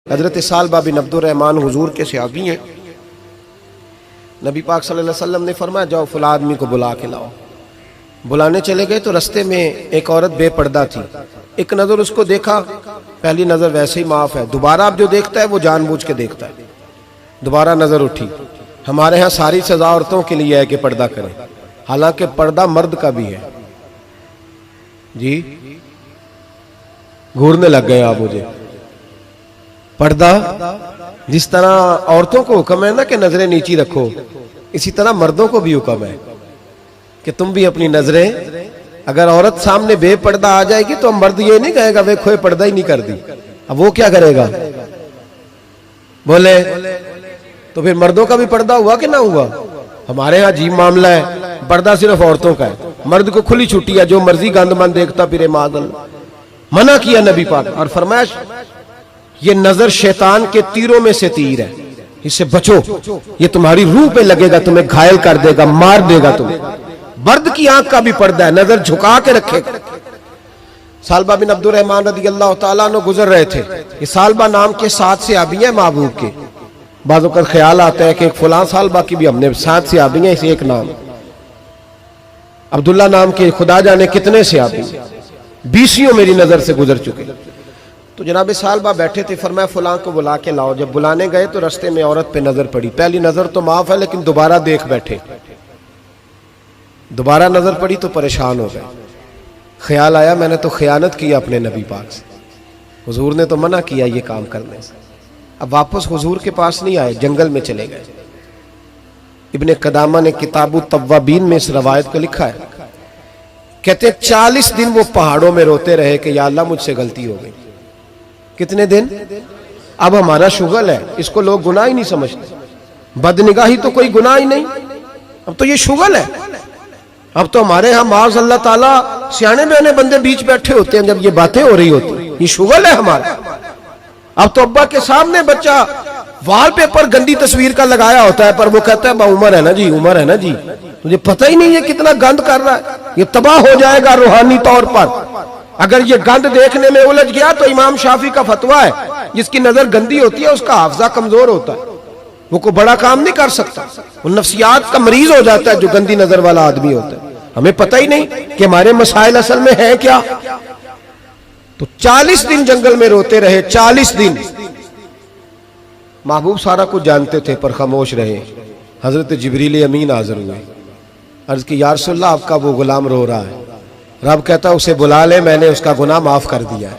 हजरत सालबा बिन Abdurrahman हुजूर के सहाबी हैं। नबी पाक सल्लल्लाहु अलैहि वसल्लम ने फरमाया जाओ फला आदमी को बुला के लाओ। बुलाने चले गए तो रास्ते में एक औरत बेपर्दा थी। एक नज़र उसको देखा, पहली नज़र वैसे ही माफ़ है, दोबारा अब जो देखता है वो जानबूझ के देखता है। दोबारा नज़र उठी। हमारे यहाँ सारी सज़ा औरतों के लिए है कि पर्दा करें, हालांकि पर्दा मर्द का भी है। जी घूरने लग गए आप मुझे। पर्दा जिस तरह औरतों को हुक्म है ना कि नजरें नीची रखो, इसी तरह मर्दों को भी हुक्म है कि तुम भी अपनी नजरें, अगर औरत सामने बेपर्दा आ जाएगी तो मर्द ये नहीं कहेगा वे खोए पर्दा ही नहीं कर दी, अब वो क्या करेगा? बोले तो फिर मर्दों का भी पर्दा हुआ कि ना हुआ? हमारे यहाँ अजीब मामला है, पर्दा सिर्फ औरतों का है, मर्द को खुली छुट्टी है, जो मर्जी गंदमंद देखता फिरे मादल। मना किया नबी पाक और फरमाया ये नजर शैतान के तीरों में से तीर है, इससे बचो, ये तुम्हारी रूह पे लगेगा, तुम्हें घायल कर देगा, मार देगा तुम्हें। मर्द की आंख का भी पर्दा है, नजर झुका के रखेगा। सालबा बिन अब्दुर्रहमान रज़ियल्लाहु ताला अन्हु गुजर रहे थे। ये सालबा नाम के 7 सहाबी हैं महबूब के। बाज़ों का ख्याल आता है कि एक फलां सालबा की भी हमने 7 सहाबी हैं, इसे एक नाम अब्दुल्ला नाम के खुदा जाने कितने सहाबी 20 मेरी नजर से गुजर चुके। तो जनाब सालबा बैठे थे, फरमाया फलां को बुला के लाओ। जब बुलाने गए तो रास्ते में औरत पे नजर पड़ी। पहली नजर तो माफ है, लेकिन दोबारा देख बैठे। दोबारा नजर पड़ी तो परेशान हो गए। ख्याल आया मैंने तो खयानत की अपने नबी पाक से, हुजूर ने तो मना किया ये काम करने से। अब वापस हुजूर के पास नहीं आए, जंगल में चले गए। इब्ने कदामा ने किताबु तव्वाबीन में इस रवायत को लिखा है, कहते 40 दिन वो पहाड़ों में रोते रहे कि या अल्लाह मुझसे गलती हो गई। कितने दिन? अब हमारा शुगल है, इसको लोग गुनाह ही नहीं समझते। बदनिगाही तो कोई गुनाह ही नहीं, अब तो ये शुगल है। अब तो हमारे यहाँ माज़ अल्लाह ताला सियाने बयाने बंदे बीच बैठे होते हैं जब ये बातें हो रही होती, ये शुगल है हमारा। अब तो अब्बा के सामने बच्चा वॉलपेपर गंदी तस्वीर का लगाया होता है, पर वो कहता है उमर है ना जी, उमर है ना जी। मुझे पता ही नहीं है कितना गंद कर रहा है, ये तबाह हो जाएगा रूहानी तौर पर। अगर ये गंद देखने में उलझ गया तो इमाम शाफी का फतवा है, जिसकी नजर गंदी होती है उसका हाफजा कमजोर होता है, वो कोई बड़ा काम नहीं कर सकता, वो नफ्सियात का मरीज हो जाता है जो गंदी नजर वाला आदमी होता है। हमें पता ही नहीं कि हमारे मसाइल असल में है क्या। तो 40 दिन जंगल में रोते रहे, 40 दिन। महबूब सारा कुछ जानते थे पर खामोश रहे। हजरत जिब्रील अमीन हाजिर हुए, अर्ज की या रसूल अल्लाह आपका वो गुलाम रो रहा है। रब कहता उसे बुला ले, मैंने उसका गुनाह माफ कर दिया है।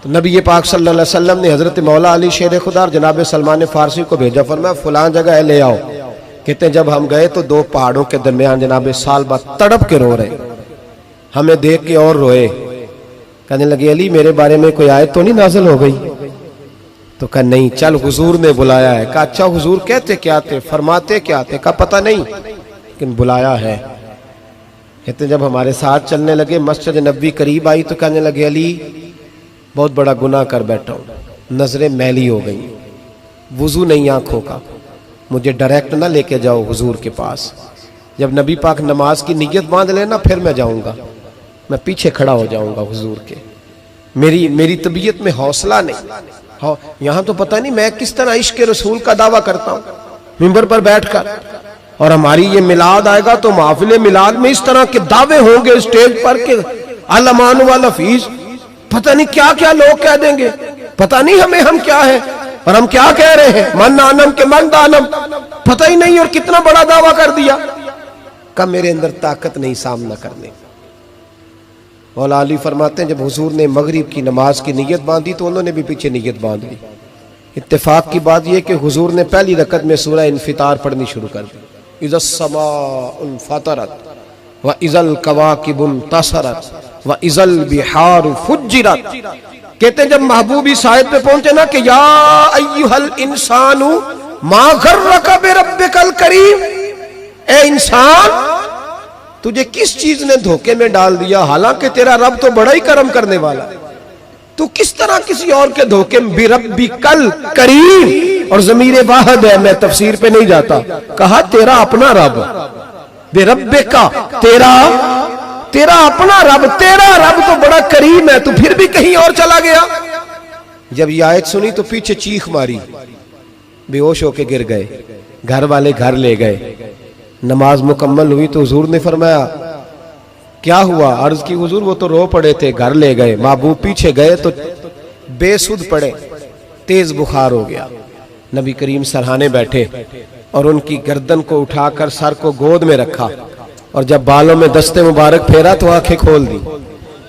तो नबी पाक सल्लल्लाहु अलैहि वसल्लम ने हजरत मौला अली शेर खुदा और जनाब सलमान फारसी को भेजा, फरमाया फलां जगह ले आओ। कहते हैं जब हम गए तो 2 पहाड़ों के दरमियान जनाब सालबा तड़प के रो रहे, हमें देख के और रोए। कहने लगे अली मेरे बारे में कोई आयत तो नहीं नाज़िल हो गई? तो कहा नहीं, चल हुजूर ने बुलाया है। कहा अच्छा हुजूर कहते क्या थे, फरमाते क्या थे? कहा पता नहीं, लेकिन बुलाया है। कहते जब हमारे साथ चलने लगे, मस्जिद नबवी करीब आई तो कहने लगे अली बहुत बड़ा गुनाह कर बैठा हूँ, नजरें मैली हो गई, वुजू नहीं आंखों का, मुझे डायरेक्ट ना लेके जाओ हुजूर के पास। जब नबी पाक नमाज की नियत बांध लेना फिर मैं जाऊंगा, मैं पीछे खड़ा हो जाऊंगा हुजूर के। मेरी तबीयत में हौसला नहीं। हाँ, यहाँ तो पता नहीं मैं किस तरह इश्क रसूल का दावा करता हूँ मिंबर पर बैठकर, और हमारी ये मिलाद आएगा तो महफिल मिलाद में इस तरह के दावे होंगे स्टेज पर के अलमान वाला फीस, पता नहीं क्या क्या लोग कह देंगे, पता नहीं हमें हम क्या है और हम क्या कह रहे हैं। मन आनम के मन दानम, पता ही नहीं, और कितना बड़ा दावा कर दिया। कब मेरे अंदर ताकत नहीं सामना करने। मौला अली फरमाते हैं जब हुजूर ने मगरिब की नमाज की नियत बांधी तो उन्होंने भी पीछे नियत बांध ली। इत्तेफाक की बात यह कि हुजूर ने पहली रकत में सूरह इन्फितार पढ़नी शुरू कर दी, इज़स समाउन फतरत व इज़ल कवाकिबुन तसरत व इज़ल बिहार फुज्जिरत। कहते जब महबूब इस आयत पे पहुंचे ना कि या अय्युहल इंसानु मा गर्रका बिरब्बिकल करीम, ए इंसान तुझे किस चीज ने धोखे में डाल दिया, हालांकि तेरा रब तो बड़ा ही करम करने वाला, तू किस तरह किसी और के धोखे में। बिरब्बिकल करीम, और ज़मीर वाहिद है, मैं तफसीर पे नहीं जाता, कहा तेरा अपना रब, बिरब्बिका तेरा अपना रब, तेरा रब तो बड़ा करीम है, तू फिर भी कहीं और चला गया। जब ये आयत सुनी तो पीछे चीख मारी, बेहोश होके गिर गए। घर वाले घर ले गए। नमाज मुकम्मल हुई तो हुजूर ने फरमाया क्या हुआ? अर्ज की हुजूर वो तो रो पड़े थे, घर ले गए। महबूब पीछे गए तो बेसुध पड़े, तेज बुखार हो गया। नबी करीम सरहाने बैठे और उनकी गर्दन को उठाकर सर को गोद में रखा और जब बालों में दस्ते मुबारक फेरा तो आंखें खोल दी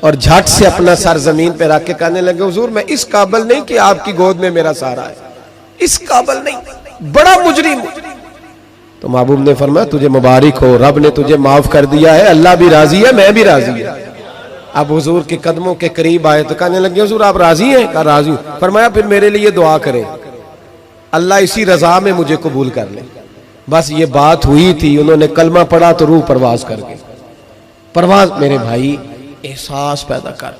और झट से अपना सर जमीन पे रख के कहने लगे हुजूर मैं इस काबिल नहीं कि आपकी गोद में मेरा सहारा है, इस काबिल नहीं, बड़ा मुजरिम। तो महबूब ने फरमाया तुझे मुबारक हो, रब ने तुझे माफ कर दिया है, अल्लाह भी राजी है, मैं भी राजी है। अब हुजूर के कदमों के करीब आए तो कहने लगे हुजूर आप राजी हैं? कहा राजी हूं। फरमाया फिर मेरे लिए दुआ करें, अल्लाह इसी रजा में मुझे कबूल कर ले। बस ये बात हुई थी, उन्होंने कलमा पढ़ा तो रूह परवाज कर गई। परवाज मेरे भाई एहसास पैदा कर,